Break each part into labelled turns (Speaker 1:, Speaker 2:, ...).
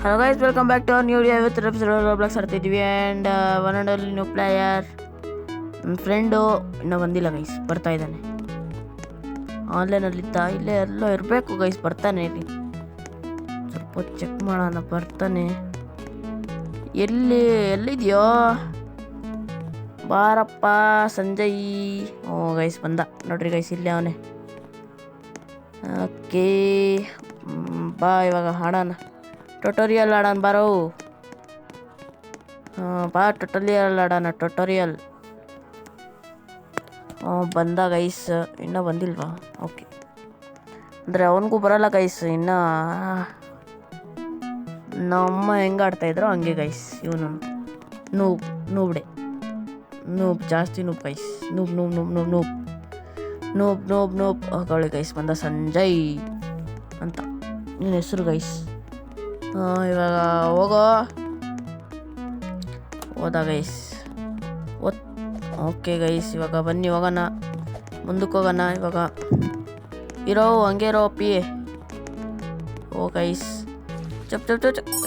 Speaker 1: Hello guys, welcome back to our new video with episode of Roblox ಆಡ್ತಿದ್ವಿ and one and only new player ನನ್ನ friend ಇನ್ನೂ ಬಂದಿಲ್ಲ guys, ಬರ್ತಾ ಇದ್ದಾನೆ. ಆನ್ಲೈನಲ್ಲಿದ್ದ, ಇಲ್ಲೇ ಎಲ್ಲೋ ಇರಬೇಕು ಗೈಸ್, ಬರ್ತಾನೆ. ಇಲ್ಲಿ ಸ್ವಲ್ಪ ಚೆಕ್ ಮಾಡೋಣ, ಬರ್ತಾನೆ. ಎಲ್ಲಿದೆಯೋ ಬಾರಪ್ಪ ಸಂಜಯ್. ಓ ಗೈಸ್ ಬಂದ ನೋಡ್ರಿ ಗೈಸ್, ಇಲ್ಲೇ ಅವನೇ. ಓಕೆ ಬಾ, ಇವಾಗ ಆಡೋಣ, ಟ್ಯುಟೋರಿಯಲ್ ಆಡೋಣ ಬಾರೋ. ಬಾ ಟ್ಯುಟೋರಿಯಲ್ ಆಡೋಣ, ಟ್ಯುಟೋರಿಯಲ್. ಬಂದ ಗೈಸ್, ಇನ್ನೂ ಬಂದಿಲ್ವಾ? ಓಕೆ, ಅಂದರೆ ಅವನಿಗೂ ಬರೋಲ್ಲ ಗೈಸ್ ಇನ್ನೂ. ನಮ್ಮ ಹೆಂಗೆ ಆಡ್ತಾಯಿದ್ರು ಹಂಗೆ ಗೈಸ್. ಇವನು ನೂಬ್ಡೆ, ಜಾಸ್ತಿ ನೂಬ್ ಗೈಸ್. ನೂಬ್ ಹೋಗಳಿ ಗೈಸ್. ಬಂದ ಸಂಜಯ್ ಅಂತ ನಿನ್ನ ಹೆಸರು ಗೈಸ್. ಇವಾಗ ಹೋದ ಗೈಸ್. ಓಕೆ ಗೈಸ್, ಇವಾಗ ಬನ್ನಿ ಹೋಗೋಣ, ಮುಂದಕ್ಕೆ ಹೋಗೋಣ. ಇವಾಗ ಹಂಗೆ ಇರೋ ಪಿ. ಓ ಗೈಸ್, ಚಪ್.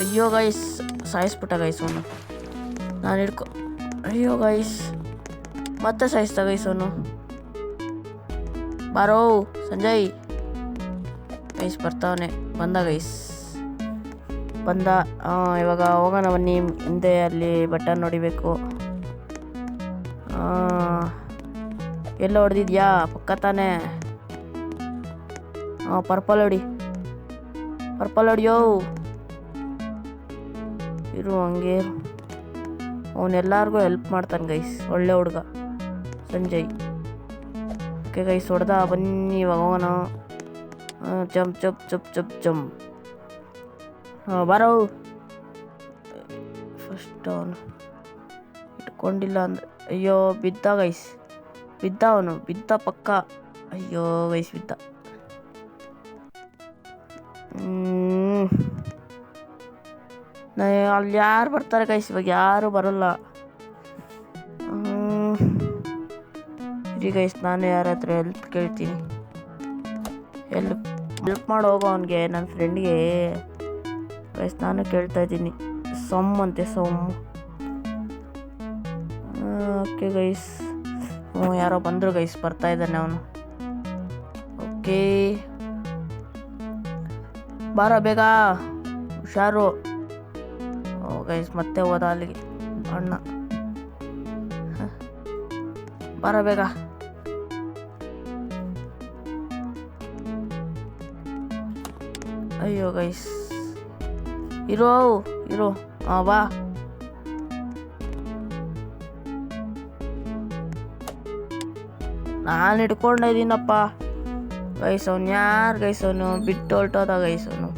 Speaker 1: ಅಯ್ಯೋ ಗೈಸ್, ಸಾಯಿಸ್ಬಿಟ್ಟ ಗೈಸ್ ಅವನು. ನಾನು ಅಯ್ಯೋ ಗೈಸ್, ಮತ್ತೆ ಸಾಯಿಸ್ತಾ ಗೈಸ್ ಅವನು. ಬಾರೋ ಸಂಜಯ್ ಗೈಸ್, ಬರ್ತಾವನೆ. ಬಂದ ಗೈಸ್, ಬಂದ. ಇವಾಗ ಹೋಗೋಣ ಬನ್ನಿ ಹಿಂದೆ. ಅಲ್ಲಿ ಬಟನ್ ನೋಡಿಬೇಕು. ಎಲ್ಲ ಹೊಡೆದಿದ್ಯಾ? ಪಕ್ಕ ತಾನೆ. ಪರ್ಪಲ್ ಹೊಡಿಯೋ. ಇರು ಹಂಗೆ. ಅವನೆಲ್ಲರಿಗೂ ಹೆಲ್ಪ್ ಮಾಡ್ತಾನೆ ಗೈಸ್, ಒಳ್ಳೆ ಹುಡುಗ ಸಂಜಯ್. ಓಕೆ ಗೈಸ್, ಹೊಡೆದ. ಬನ್ನಿ ಇವಾಗ ಹೋಗೋಣ. ಜಂಪ್. ಬಾರೋ. ಫಸ್ಟ್ ಅವನು ಇಟ್ಕೊಂಡಿಲ್ಲ ಅಂದ್ರೆ, ಅಯ್ಯೋ ಬಿದ್ದ ಗೈಸ್, ಬಿದ್ದ ಪಕ್ಕ. ಅಯ್ಯೋ ಗೈಸ್, ಬಿದ್ದ. ಅಲ್ಲಿ ಯಾರು ಬರ್ತಾರೆ ಗೈಸ್? ಇವಾಗ ಯಾರು ಬರೋಲ್ಲ. ಇರಿ ಗೈಸ್, ನಾನು ಯಾರ ಹತ್ರ ಹೆಲ್ಪ್ ಕೇಳ್ತೀನಿ. ಹೆಲ್ಪ್ ಮಾಡಿ ಹೋಗೋ ಅವನಿಗೆ, ನನ್ನ ಫ್ರೆಂಡ್ಗೆ ಗೈಸ್. ನಾನು ಕೇಳ್ತಾ ಇದ್ದೀನಿ. ಸೊಮ್ಮು. ಓಕೆ ಗೈಸ್, ಯಾರೋ ಬಂದರು ಗೈಸ್, ಬರ್ತಾ ಇದ್ದಾನೆ ಅವನು. ಓಕೆ ಬಾರ ಬೇಗ, ಹುಷಾರು. ಓ ಗೈಸ್, ಮತ್ತೆ ಹೋದ ಅಲ್ಲಿಗೆ ಅಣ್ಣ. ಬಾರ ಬೇಗ. ಅಯ್ಯೋ ಗೈಸ್, ಇರೋ. ಬಾ. ನಾನು ಹಿಡ್ಕೊಂಡಿದ್ದೀನಪ್ಪ ಗೈಸ್. ಅವನು ಯಾರು ಗೈಸ್? ಅವನು ಬಿಟ್ಟು ಹೊಲ್ಟೋದ ಗೈಸ್ ಅವನು.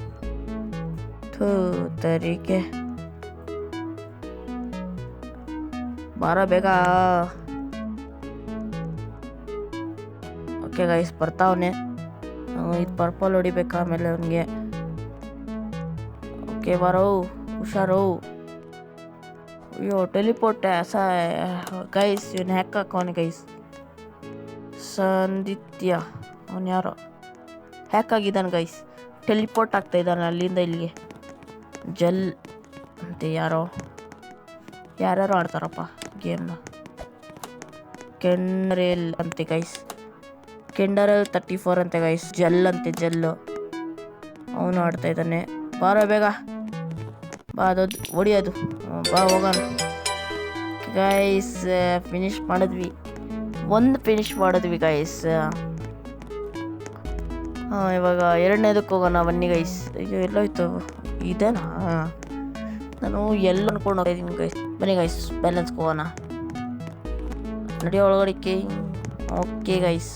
Speaker 1: ತರೀಕೆ. ಬಾರ ಬೇಗ. ಓಕೆ ಗೈಸ್, ಬರ್ತಾವನೆ. ಇದು ಪರ್ಪಲ್ ಹೊಡಿಬೇಕು ಆಮೇಲೆ ಅವನಿಗೆ. ಓಕೆ ಬಾರೋ, ಹುಷಾರು. ಅಯ್ಯೋ ಟೆಲಿಪೋರ್ಟ್ ಗೈಸ್. ಇವನು ಹ್ಯಾಕ್ ಹಾಕೋನೆ ಗೈಸ್. ಸಂದಿತ್ಯ ಅವನು ಯಾರೋ ಹ್ಯಾಕ್ ಆಗಿದ್ದಾನೆ ಗೈಸ್. ಟೆಲಿಪೋರ್ಟ್ ಆಗ್ತಾ ಇದ್ದಾನೆ ಅಲ್ಲಿಂದ ಇಲ್ಲಿಗೆ. ಜಲ್ ಅಂತೆ ಯಾರ್ಯಾರು ಆಡ್ತಾರಪ್ಪ ಗೇಮ್ನ. ಕೆಂಡರೇಲ್ ಅಂತೆ ಗೈಸ್. ಕೆಂಡರೇಲ್ 34 ಅಂತೆ ಗೈಸ್. ಜಲ್ ಅಂತೆ, ಜಲ್ಲು. ಅವನು ಆಡ್ತಾ ಇದ್ದಾನೆ. ಬಾರೋ ಬೇಗ ಬಾ. ಅದು ಹೊಡಿಯೋದು. ಬಾ ಹೋಗೋಣ ಗೈಸ್. ಫಿನಿಶ್ ಮಾಡಿದ್ವಿ ಗೈಸ್. ಇವಾಗ ಎರಡನೇದಕ್ಕೆ ಹೋಗೋಣ ಬನ್ನಿ ಗೈಸ್. ಅಯ್ಯೋ ಎಲ್ಲೋಯ್ತು? ಇದೇನಾ? ನಾನು ಎಲ್ಲ ಅನ್ಕೊಂಡು ಹೋಗ್ತಾಯಿದ್ದೀನಿ ಗೈಸ್. ಬನ್ನಿ ಗೈಸ್, ಬ್ಯಾಲೆನ್ಸ್ಗೆ ಹೋಗೋಣ. ನಡೆಯೋ ಒಳಗಡಿಕೆ. ಓಕೆ ಗೈಸ್,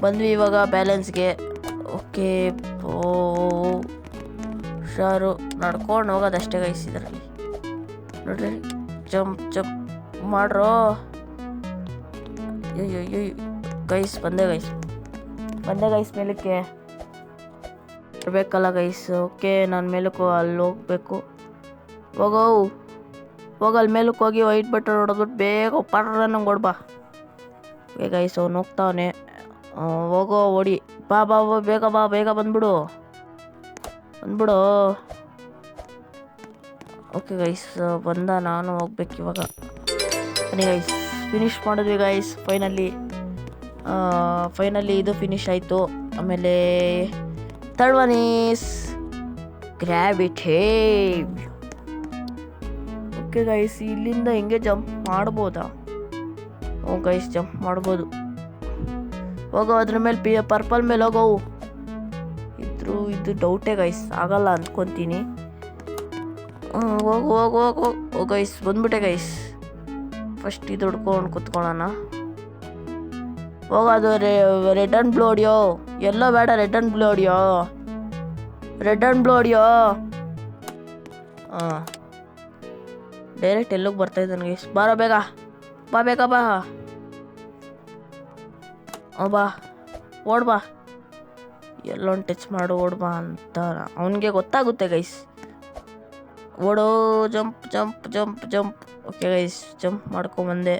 Speaker 1: ಬಂದ್ವಿ ಇವಾಗ ಬ್ಯಾಲೆನ್ಸ್ಗೆ. ಓಕೆ, ಹುಷಾರು. ನಡ್ಕೊಂಡು ಹೋಗೋದಷ್ಟೇ ಗೈಸ್ ಇದರಲ್ಲಿ. ನೋಡ್ರಿ, ಜಂಪ್ ಮಾಡ್ರೋ. ಅಯ್ಯೋ ಗೈಸ್, ಬಂದೆ ಗೈಸ್ ಮೇಲಕ್ಕೆ ಇರಬೇಕಲ್ಲ ಗೈಸ್. ಓಕೆ, ನಾನು ಮೇಲಕ್ಕೆ ಅಲ್ಲಿ ಹೋಗ್ಬೇಕು. ಹೋಗಲ್ಲಿ ಮೇಲಕ್ಕೆ ಹೋಗಿ ವೈಟ್ ಬಟನ್ ಹೊಡೆದ್ಬಿಟ್ಟು ಬೇಗ ಪರ್ರ ನಂಗೆ ಹೊಡ್ಬಾ. ಓಕೆ ಗೈಸ್, ಅವ್ನು ಹೋಗ್ತಾವನೆ. ಹೊಡಿ. ಬಾ ಬೇಗ ಬಂದ್ಬಿಡು. ಓಕೆ ಗೈಸ್ ಬಂದ, ನಾನು ಹೋಗ್ಬೇಕು ಇವಾಗ. ಬನ್ನಿ ಗೈಸ್, ಫಿನಿಶ್ ಮಾಡಿದ್ವಿ ಗೈಸ್. ಫೈನಲಿ ಇದು ಫಿನಿಶ್ ಆಯಿತು. ಆಮೇಲೆ third one is gravitate. Okay guys, ಇಲ್ಲಿಂದ ಹೆಂಗೆ ಜಂಪ್ ಮಾಡ್ಬೋದಾ? ಓ ಗೈಸ್, ಜಂಪ್ ಮಾಡ್ಬೋದು. ಹೋಗೋ ಅದ್ರ ಮೇಲೆ ಪರ್ಪಲ್ ಮೇಲೆ ಹೋಗೋವು. ಇದು ಡೌಟೇ ಗೈಸ್, ಆಗಲ್ಲ ಅಂದ್ಕೊತೀನಿ. ಹೋಗು ಹೋಗು ಹೋಗು. ಓ ಗೈಸ್, ಬಂದ್ಬಿಟ್ಟೆ ಗೈಸ್. ಫಸ್ಟ್ ಇದು ಹುಡ್ಕೊಂಡು ಕುತ್ಕೊಳ್ಳೋಣ. ಹೋಗೋದು ರೆಡ್ ಆ್ಯಂಡ್ ಬ್ಲೂ ಹೊಡಿಯೋ. ಎಲ್ಲೋ ಬೇಡ, ರೆಡ್ ಆ್ಯಂಡ್ ಬ್ಲೂ ಹೊಡಿಯೋ. ರೆಡ್ ಆ್ಯಂಡ್ ಬ್ಲೂ ಹೊಡಿಯೋ. ಹಾಂ, ಡೈರೆಕ್ಟ್ ಎಲ್ಲೋಗಿ ಬರ್ತಾಯಿದ್ದಾನೆ ಗೈಸ್. ಬಾರೋ ಬೇಗ, ಬಾ ಬೇಗ ಬಾ. ಬಾ, ಓಡ್ಬಾ. ಎಲ್ಲೊಂದು ಟಚ್ ಮಾಡು, ಓಡ್ಬಾ ಅಂತ ಅವನಿಗೆ ಗೊತ್ತಾಗುತ್ತೆ ಗೈಸ್. ಓಡೋ, jump jump jump jump. Okay guys, jump ಮಾಡ್ಕೊಂಬಂದೆ.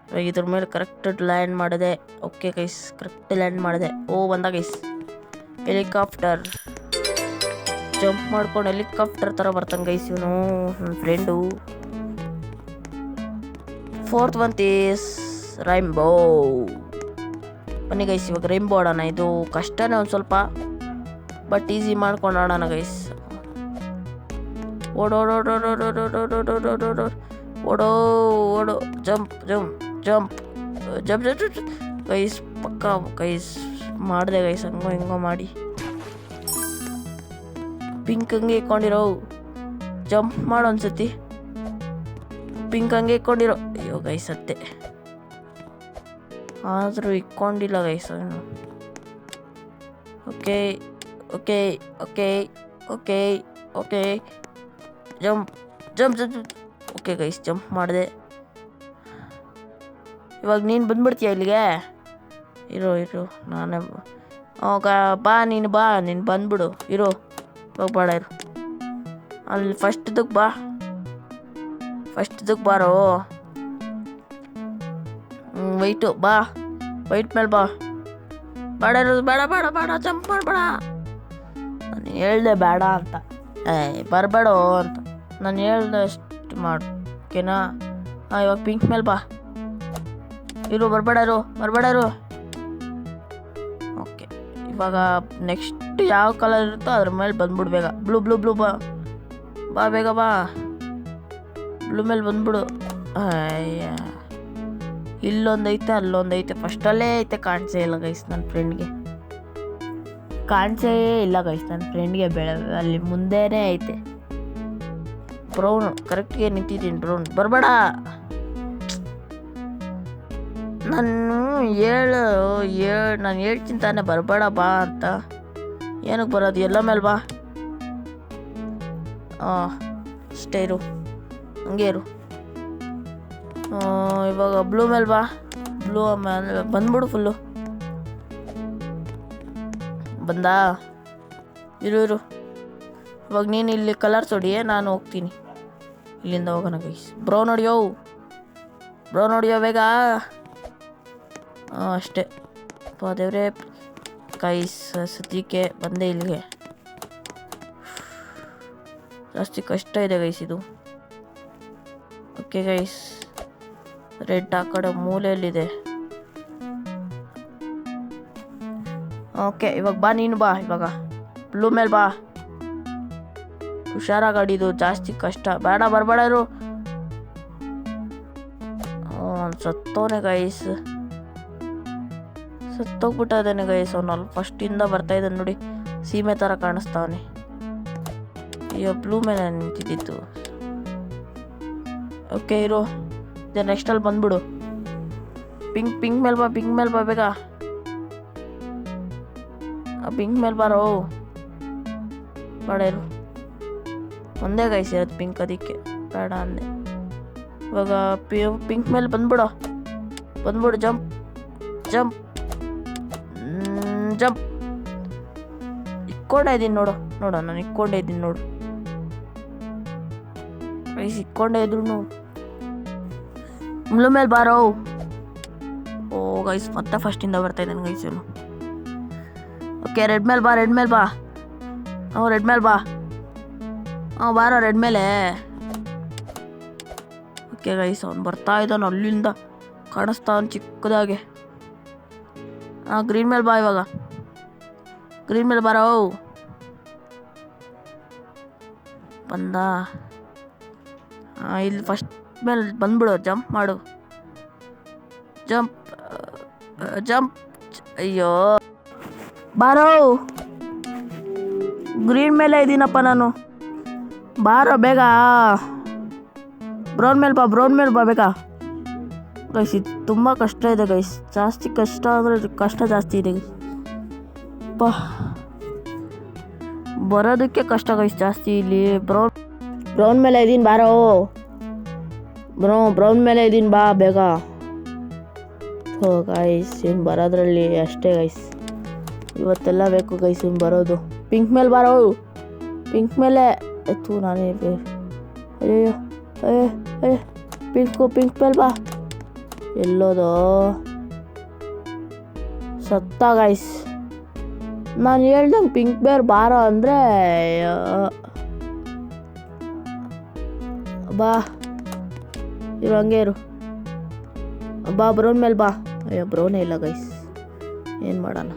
Speaker 1: ಇವಾಗ ಇದ್ರ ಮೇಲೆ ಕರೆಕ್ಟ್ ಲ್ಯಾಂಡ್ ಮಾಡಿದೆ. ಓಕೆ ಗೈಸ್, ಕರೆಕ್ಟ್ ಲ್ಯಾಂಡ್ ಮಾಡಿದೆ. ಬಂದ ಗೈಸ್, ಹೆಲಿಕಾಪ್ಟರ್. ಜಂಪ್ ಮಾಡ್ಕೊಂಡು ಹೆಲಿಕಾಪ್ಟರ್ ಥರ ಬರ್ತಾನೆ ಗೈಸ್ ಇವನು, ನನ್ನ friend. Fourth one is rainbow. ಬನ್ನಿ ಗೈಸ್, ಇವಾಗ ರೈನ್ಬೋ ಆಡೋಣ. ಇದು ಕಷ್ಟನೇ ಒಂದು ಸ್ವಲ್ಪ, ಬಟ್ ಈಸಿ ಮಾಡ್ಕೊಂಡು ಆಡೋಣ ಗೈಸ್. ಓಡೋ ಓಡೋ, jump jump jump jump jump guys. ಪಕ್ಕ ಗೈಸ್ ಮಾಡಿದೆ ಗೈಸ್, ಹಂಗೋ ಹಿಂಗೋ ಮಾಡಿ. ಪಿಂಕ್ ಹಂಗೆ ಇಕ್ಕೊಂಡಿರೋ, ಜಂಪ್ ಮಾಡೋ ಅನ್ಸತಿ. ಪಿಂಕ್ ಹಂಗೆ ಇಕ್ಕೊಂಡಿರೋ. ಅಯ್ಯೋ ಗೈಸ್, ಅತ್ತೆ ಆದರೂ ಇಕ್ಕೊಂಡಿಲ್ಲ ಗೈಸ್ ಅವನು. Okay okay okay okay okay, jump jump jump. Okay guys, jump ಮಾಡಿದೆ. ಇವಾಗ ನೀನು ಬಂದ್ಬಿಡ್ತೀಯ ಇಲ್ಲಿಗೆ. ಇರು ನಾನೇ ಬಾ, ನೀನು ಬಂದ್ಬಿಡು. ಇರು, ಹೋಗ್ಬೇಡ, ಇರು. ಅಲ್ಲಿ ಫಸ್ಟ್ದಕ್ಕೆ ಬಾರೋ. ವೈಟು ಬಾ, ವೈಟ್ ಮೇಲೆ ಬಾ. ಬೇಡ ಬೇಡ ಬೇಡ ಬೇಡ, ಜಂಪ್ ಮಾಡಬೇಡ. ನಾನು ಹೇಳ್ದೆ ಬೇಡ ಅಂತ, ಬರಬೇಡ ಅಂತ ನಾನು ಹೇಳ್ದೆ. ಅಷ್ಟು ಮಾಡು, ಓಕೆನಾ? ಇವಾಗ ಪಿಂಕ್ ಮೇಲೆ ಬಾ. ಇರು, ಬರಬೇಡ ಇರು. ಓಕೆ, ಇವಾಗ ನೆಕ್ಸ್ಟ್ ಯಾವ ಕಲರ್ ಇರುತ್ತೋ ಅದ್ರ ಮೇಲೆ ಬಂದ್ಬಿಡು ಬೇಗ. ಬ್ಲೂ ಬಾ ಬೇಗ ಬಾ. ಬ್ಲೂ ಮೇಲೆ ಬಂದ್ಬಿಡು. ಅಯ್ಯ, ಇಲ್ಲೊಂದೈತೆ, ಅಲ್ಲೊಂದೈತೆ. ಫಸ್ಟಲ್ಲೇ ಐತೆ, ಕಾಣಿಸೇ ಇಲ್ಲ ಗೈಸ್ ನನ್ನ ಫ್ರೆಂಡ್ಗೆ. ಕಾಣಿಸೇ ಇಲ್ಲ ಗೈಸ್ ನನ್ನ ಫ್ರೆಂಡ್ಗೆ. ಅಲ್ಲಿ ಮುಂದೆನೇ ಐತೆ ಬ್ರೌನು. ಕರೆಕ್ಟ್ಗೆ ನಿಂತಿದ್ದೀನಿ ಬ್ರೌನ್. ಬರಬೇಡ, ನಾನು ಹೇಳ್ತೀನಿ ತಾನೆ ಬರಬೇಡ ಬಾ ಅಂತ. ಏನಕ್ಕೆ ಬರೋದು? ಎಲ್ಲ ಮೇಲೆ ಬಾ. ಅಷ್ಟೇ ಇರು, ಹಂಗೆ ಇರು. ಇವಾಗ ಬ್ಲೂ ಮೇಲೆ ಬಾ. ಬ್ಲೂ ಮೇಲೆ ಬಂದ್ಬಿಡು ಫುಲ್ಲು. ಬಂದಾ? ಇರು. ಇವಾಗ ನೀನು ಇಲ್ಲಿ ಕಲರ್ಸ್ ಹೊಡಿಯೇ, ನಾನು ಹೋಗ್ತೀನಿ. ಇಲ್ಲಿಂದ ಹೋಗೋಣ ಗೈಸ್. ಬ್ರೌನ್ ಹೊಡಿಯೋ ಬೇಗ. ಅಷ್ಟೇ ದೇವ್ರೆ ಗೈಸ್. ಸದ್ಯಕ್ಕೆ ಬಂದೆ ಇಲ್ಲಿಗೆ. ಜಾಸ್ತಿ ಕಷ್ಟ ಇದೆ ಗೈಸ್ ಇದು. ಓಕೆ ಗೈಸ್, ರೆಡ್ ಆ ಕಡೆ ಮೂಲೆಯಲ್ಲಿದೆ. ಓಕೆ, ಇವಾಗ ಬಾ, ನೀನು ಬಾ. ಇವಾಗ ಬ್ಲೂ ಮೇಲೆ ಬಾ. ಹುಷಾರಾಗಿ ಆಡಿದು, ಜಾಸ್ತಿ ಕಷ್ಟ ಬೇಡ. ಬರಬೇಡ ಇರು. ಸತ್ತೋನೆ ಗೈಸ್, ಸತ್ತೋಗ್ಬಿಟ್ಟಿದ್ದಾನೆ ಗೈಸ್. ಅವನಲ್ಲಿ ಫಸ್ಟಿಂದ ಬರ್ತಾ ಇದ್ದಾನೆ ನೋಡಿ, ಸೀಮೆ ಥರ ಕಾಣಿಸ್ತಾವನೆ. ಅಯ್ಯೋ, ಬ್ಲೂ ಮೇಲೆ ನಿಂತಿದ್ದಿತ್ತು. ಓಕೆ ಇರು, ನೆಕ್ಸ್ಟಲ್ಲಿ ಬಂದ್ಬಿಡು. ಪಿಂಕ್ ಮೇಲೆ ಬಾ ಬೇಗ. ಪಿಂಕ್ ಮೇಲೆ ಬಾರೋ. ಬೇಡ ಇರು, ಒಂದೇ ಗೈಸ್ ಇರೋದು ಪಿಂಕ್, ಅದಕ್ಕೆ ಬೇಡ ಅಂದೆ. ಇವಾಗ ಪಿಂಕ್ ಮೇಲೆ ಬಂದ್ಬಿಡು. Jump jump jump. ಇಕ್ಕೊಂಡೇ ಇದ್ದೀನಿ ನೋಡು. ನಾನು ಇಕ್ಕೊಂಡೇ ಇದ್ದೀನಿ ನೋಡು ಗೈಸ್. ಇಕ್ಕೊಂಡೇ ಇದ್ರು ಬ್ಲೂ ಮೇಲೆ ಬಾರೋ. ಗೈಸ್, ಮತ್ತೆ ಫಸ್ಟಿಂದ ಬರ್ತಾ ಇದ್ದಾನೆ ಗೈಸ್ ಇವನು. ಓಕೆ, ರೆಡ್ ಮೇಲೆ ಬಾ. ರೆಡ್ ಮೇಲೆ ಬಾ. ಬಾರೋ ರೆಡ್ ಮೇಲೆ. ಓಕೆ ಗೈಸ್, ಅವ್ನು ಬರ್ತಾ ಇದ್ದಾನೆ ಅಲ್ಲಿಂದ, ಕಾಣಿಸ್ತಾವನು ಚಿಕ್ಕದಾಗೆ. ಗ್ರೀನ್ ಮೇಲೆ ಬಾ, ಇವಾಗ ಗ್ರೀನ್ ಮೇಲೆ ಬಾರೋ. ಬಂದ. ಇಲ್ಲಿ ಫಸ್ಟ್ ಮೇಲೆ ಬಂದ್ಬಿಡು, ಜಂಪ್ ಮಾಡು, ಜಂಪ್ ಜಂಪ್. ಅಯ್ಯೋ ಬಾರೋ, ಗ್ರೀನ್ ಮೇಲೆ ಇದ್ದೀನಪ್ಪ ನಾನು, ಬಾರೋ ಬೇಗ. ಬ್ರೌನ್ ಮೇಲೆ ಬಾ ಬೇಗ ಗೈಸ್. ಇದು ತುಂಬ ಕಷ್ಟ ಇದೆ ಗೈಸ್, ಜಾಸ್ತಿ ಕಷ್ಟ ಅಂದರೆ ಕಷ್ಟ ಜಾಸ್ತಿ ಇದೆ ಪಾ, ಬರೋದಕ್ಕೆ ಕಷ್ಟ ಗೈಸ್ ಜಾಸ್ತಿ ಇಲ್ಲಿ. ಬ್ರೌನ್ ಮೇಲೆ ಇದ್ದೀನಿ ಬಾರೋ, ಬ್ರೌನ್ ಮೇಲೆ ಇದ್ದೀನಿ ಬಾ ಬೇಗ. ಗೈಸ್ ಇನ್ನು ಬರೋದ್ರಲ್ಲಿ ಅಷ್ಟೇ ಗೈಸ್, ಇವತ್ತೆಲ್ಲ ಬೇಕು ಗೈಸ್ ಇನ್ನು ಬರೋದು. ಪಿಂಕ್ ಮೇಲೆ ಬಾರೋ, ಪಿಂಕ್ ಮೇಲೆ ಎತ್ತು ನಾನೇ. ಅಯ್ಯೋ ಅಯ್ಯೋ ಅಯ್ಯೋ, ಪಿಂಕ್ ಮೇಲೆ ಬಾ. ಎಲ್ಲೋದು ಸತ್ತ ಗೈಸ್. ನಾನು ಹೇಳ್ದಂಗೆ ಪಿಂಕ್ ಬೇರ್ ಬಾರೋ ಅಂದರೆ ಬಾ, ಇರು ಹಂಗೆ ಇರು ಬಾ. ಬ್ರೌನ್ ಮೇಲೆ ಬಾ. ಅಯ್ಯೋ ಬ್ರೌನೇ ಇಲ್ಲ ಗೈಸ್, ಏನು ಮಾಡೋಣ.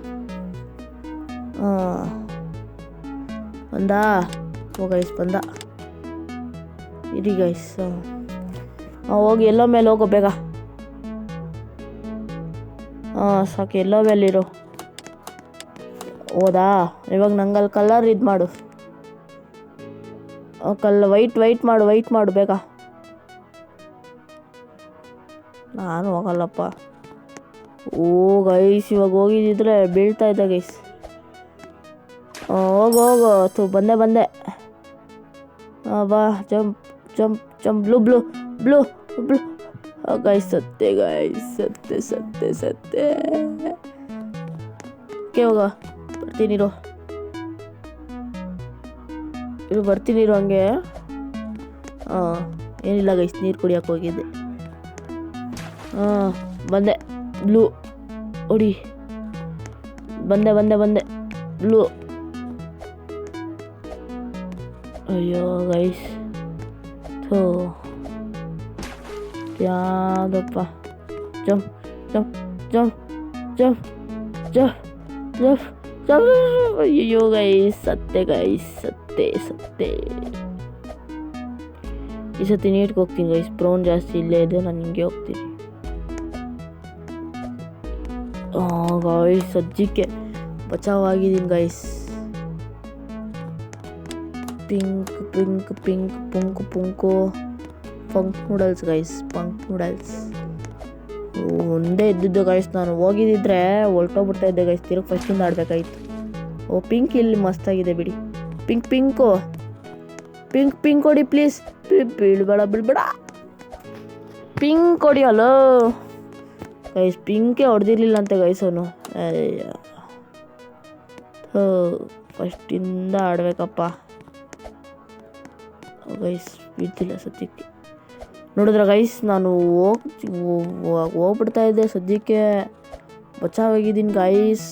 Speaker 1: ಬಂದ ಗೈಸ್, ಬಂದ. ಇರಿ ಗೈಸ್, ಹೋಗಿ ಎಲ್ಲೋ ಮೇಲೆ ಹೋಗೋ ಬೇಗ. ಸಾಕು, ಎಲ್ಲೋ ಮೇಲಿರು. ಹೌದಾ, ಇವಾಗ ನಂಗಲ್ಲಿ ಕಲರ್ ಇದು ಮಾಡು, ವೈಟ್ ಮಾಡು ಬೇಗ. ನಾನು ಹೋಗಲ್ಲಪ್ಪ. ಓ ಗೈಸ್, ಇವಾಗ ಹೋಗಿದ್ದಿದ್ರೆ ಬೀಳ್ತಾ ಇದ್ದೆ ಗೈಸ್. ಹೋಗು ಬಂದೆ. ಬಾ, ಜಂಪ್. ಬ್ಲೂ ಗೈಸ್, ಸತ್ತೆ ಗೈಸ್, ಸತ್ತೆ. ಓಕೆ, ಹೋಗ, ಬರ್ತೀನಿರು ಹಂಗೆ. ಏನಿಲ್ಲ ಗೈಸ್, ನೀರು ಕುಡಿಯೋಕೆ ಹೋಗಿದ್ದೆ. ಬಂದೆ. ಬ್ಲೂ ಹೊಡಿ. ಬಂದೆ ಬ್ಲೂ. ಅಯ್ಯೋ ಗೈಸ್, ಯಾವುದಪ್ಪ. ಜಂಪ್. ಅಯ್ಯೋ ಗೈಸ್, ಸತ್ತೆ. ಈ ಸತಿ ನೀಟ್ಗೆ ಹೋಗ್ತೀನಿ ಗೈಸ್, ಬ್ರೌನ್ ಜಾಸ್ತಿ ಇಲ್ಲೇ ಇದೆ, ನಾನು ಹಿಂಗೆ ಹೋಗ್ತೀನಿ. ಗೈಸ್ ಸದ್ಯಕ್ಕೆ ಬಚಾವಾಗಿದ್ದೀನಿ ಗೈಸ್. ಪಿಂಕ್ ಪಂಕ್ ನೂಡಲ್ಸ್ ಗೈಸ್, ಒಂದೇ ಇದ್ದಿದ್ದು ಗೈಸ್. ನಾನು ಹೋಗಿದ್ದಿದ್ರೆ ಹೊಲ್ಟೋಗ್ಬಿಡ್ತಾ ಇದ್ದೆ ಗೈಸ್, ತಿರುಗಿ ಫಸ್ಟಿಂದ ಆಡಬೇಕಾಯ್ತು. ಪಿಂಕ್ ಇಲ್ಲಿ ಮಸ್ತಾಗಿದೆ ಬಿಡಿ. ಪಿಂಕ್ ಹೊಡಿ ಪ್ಲೀಸ್. ಬೀಳ್ಬೇಡ. ಪಿಂಕ್ ಹೊಡಿ. ಹಲೋ ಗೈಸ್, ಪಿಂಕೇ ಹೊಡೆದಿರ್ಲಿಲ್ಲ ಅಂತೆ ಗೈಸ್ ಅವನು. ಫಸ್ಟಿಂದ ಆಡಬೇಕಪ್ಪ ಗೈಸ್, ಬಿದ್ದಿಲ್ಲ ಸದ್ಯಕ್ಕೆ. ನೋಡಿದ್ರೆ ಗೈಸ್, ನಾನು ಹೋಗ್ಬಿಡ್ತಾ ಇದ್ದೆ, ಸದ್ಯಕ್ಕೆ ಬಚಾವಾಗಿದ್ದೀನಿ ಗೈಸ್.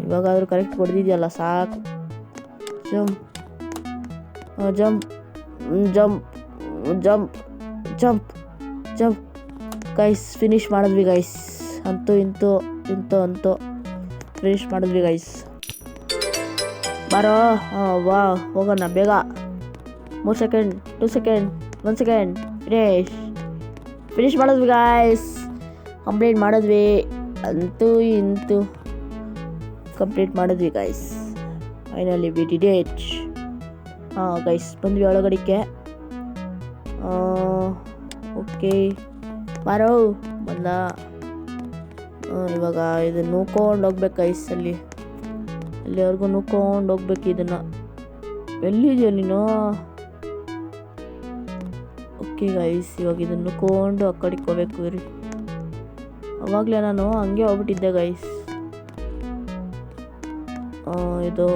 Speaker 1: ಇವಾಗಾದರೂ ಕರೆಕ್ಟ್ ಹೊಡೆದಿದೆಯಲ್ಲ, ಸಾಕು. Jump guys. ಫಿನಿಶ್ ಮಾಡಿದ್ವಿ ಗೈಸ್, ಅಂತೂ ಫಿನಿಶ್ ಮಾಡಿದ್ವಿ ಗೈಸ್. ಬಾರೋ, ವಾ, ಹೋಗೋಣ ಬೇಗ. 3 ಸೆಕೆಂಡ್, 2 ಸೆಕೆಂಡ್, 1 ಸೆಕೆಂಡ್. ಫಿನಿಶ್ ಮಾಡಿದ್ವಿ ಗೈಸ್, ಕಂಪ್ಲೀಟ್ ಮಾಡಿದ್ವಿ. ಅಂತೂ ಕಂಪ್ಲೀಟ್ ಮಾಡಿದ್ವಿ guys. Finally we did it. Guys ಬಂದ್ವಿ ಒಳಗಡಿಕೆ. ಓಕೆ ಬಾರೋ, ಬಂದ. ಇವಾಗ ಇದನ್ನು ನೂಕೊಂಡು ಹೋಗ್ಬೇಕು ಗೈಸ್, ಅಲ್ಲಿವರೆಗೂ ನೂಕೊಂಡು ಹೋಗ್ಬೇಕು ಇದನ್ನು. ಎಲ್ಲಿದೆಯೋ ನೀನು? ಓಕೆ ಗೈಸ್, ಇವಾಗ ಇದನ್ನು ನೂಕೊಂಡು ಆ ಕಡೆಗೆ ಹೋಗ್ಬೇಕು ರೀ. ಅವಾಗಲೇ ನಾನು ಹಂಗೆ ಹೋಗ್ಬಿಟ್ಟಿದ್ದೆ ಗೈಸ್. ಇದು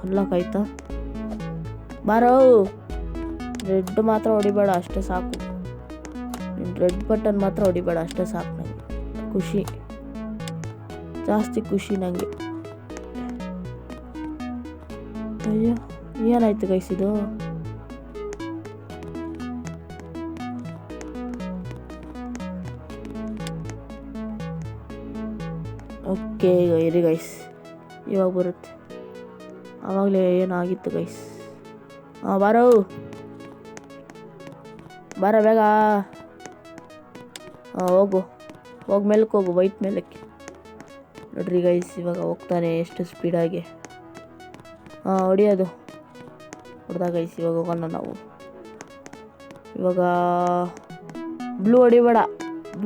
Speaker 1: ಅನ್ಲಾಕ್ ಆಯ್ತಾ? ಬಾರೋ. ರೆಡ್ ಮಾತ್ರ ಹೊಡಿಬೇಡ, ಅಷ್ಟೇ ಸಾಕು. ರೆಡ್ ಬಟನ್ ಮಾತ್ರ ಹೊಡಿಬೇಡ, ಅಷ್ಟೇ ಸಾಕು. ನನಗೆ ಖುಷಿ, ಜಾಸ್ತಿ ಖುಷಿ ನನಗೆ. ಅಯ್ಯೋ ಏನಾಯ್ತು ಗೈಸ್ ಇದು? ಓಕೆ ಇರಿ ಗೈಸ್, ಇವಾಗ ಬರುತ್ತೆ. ಆವಾಗಲೇ ಏನಾಗಿತ್ತು ಗೈಸ್. ಬಾರೋ ಬೇಗ. ಹೋಗು ಮೇಲಕ್ಕೆ ಹೋಗು, ವೈಟ್ ಮೇಲಕ್ಕೆ. ನೋಡ್ರಿ ಗೈಸ್, ಇವಾಗ ಹೋಗ್ತಾನೆ ಎಷ್ಟು ಸ್ಪೀಡಾಗಿ. ಹೊಡಿಯೋದು ಹೊಡೆದ ಗೈಸ್. ಇವಾಗ ಹೋಗೋಣ ನಾವು. ಇವಾಗ ಬ್ಲೂ ಹೊಡಿಬೇಡ,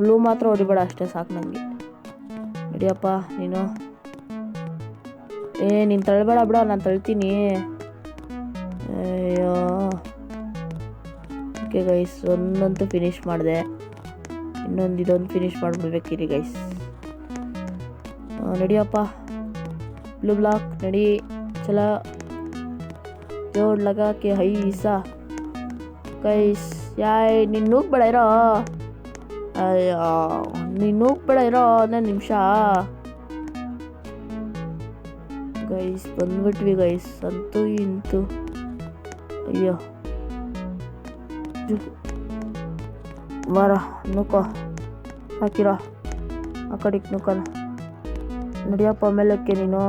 Speaker 1: ಬ್ಲೂ ಮಾತ್ರ ಹೊಡಿಬೇಡ, ಅಷ್ಟೇ ಸಾಕು ನನಗೆ. ನಡಿಯಪ್ಪ ನೀನು. ನೀನು ತಳ್ಬೇಡ ಬಿಡ, ನಾನು ತಳ್ತೀನಿ. ಅಯ್ಯೋ. ಓಕೆ ಗೈಸ್, ಒಂದಂತೂ ಫಿನಿಶ್ ಮಾಡಿದೆ. ಇದೊಂದು ಫಿನಿಶ್ ಮಾಡಿಬಿಡ್ಬೇಕಿರಿ ಗೈಸ್. ನಡಿಯಪ್ಪ ಬ್ಲೂ ಬ್ಲಾಕ್, ನಡಿ. ಚಲ ಜೋಡ್ ಲಗಾಕೆ ಹೈಸಾ ಗೈಸ್. ನೀನು ನುಗ್ಬೇಡ ಇರೋ. ಅಯ್ಯೋ, ನೀನು ನುಗ್ಬೇಡ ಇರೋ 11 ನಿಮಿಷ ಗೈಸ್. ಬಂದ್ಬಿಟ್ವಿ ಗೈಸ್, ಅಂತೂ ಇಂತೂ. ಅಯ್ಯೋ ಬಾರ, ನುಕ್ಕೋ, ಹಾಕಿರೋ ಆ ಕಡೆಗೆ ನುಕ್ಕನ. ನಡಿಯಪ್ಪ ಮೇಲಕ್ಕೆ ನೀನು.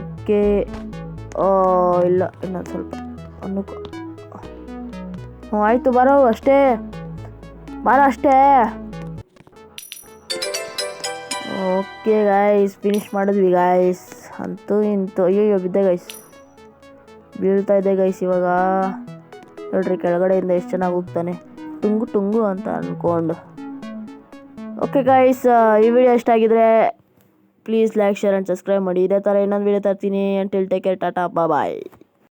Speaker 1: ಓಕೆ. ಇಲ್ಲ, ಇನ್ನೊಂದು ಸ್ವಲ್ಪ ನುಕ್ಕೋ. ಆಯಿತು, ಬರೋ ಅಷ್ಟೇ, ಅಷ್ಟೇ. ಓಕೆ ಗಾಯ್ಸ್, ಫಿನಿಶ್ ಮಾಡಿದ್ವಿ ಗಾಯ್ಸ್, ಅಂತೂ ಇಂತೂ. ಅಯ್ಯೋ ಬಿದ್ದೆ ಗೈಸ್, ಬೀಳ್ತಾ ಇದೆ ಗೈಸ್. ಇವಾಗ ನೋಡ್ರಿ ಕೆಳಗಡೆಯಿಂದ ಎಷ್ಟು ಚೆನ್ನಾಗಿ ಹೋಗ್ತಾನೆ, ಟುಂಗು ಅಂತ ಅಂದ್ಕೊಂಡು. ಓಕೆ ಗಾಯ್ಸ್, ಈ ವಿಡಿಯೋ ಇಷ್ಟ ಆಗಿದ್ರೆ please like, share and subscribe ಮಾಡಿ. ಇದೇ ಥರ ಇನ್ನೊಂದು ವಿಡಿಯೋ ತರ್ತೀನಿ. ಅಂಟಿಲ್ ಟೇಕ್ ಕೇರ್, ಟಾಟಾ, ಬಾಯ್.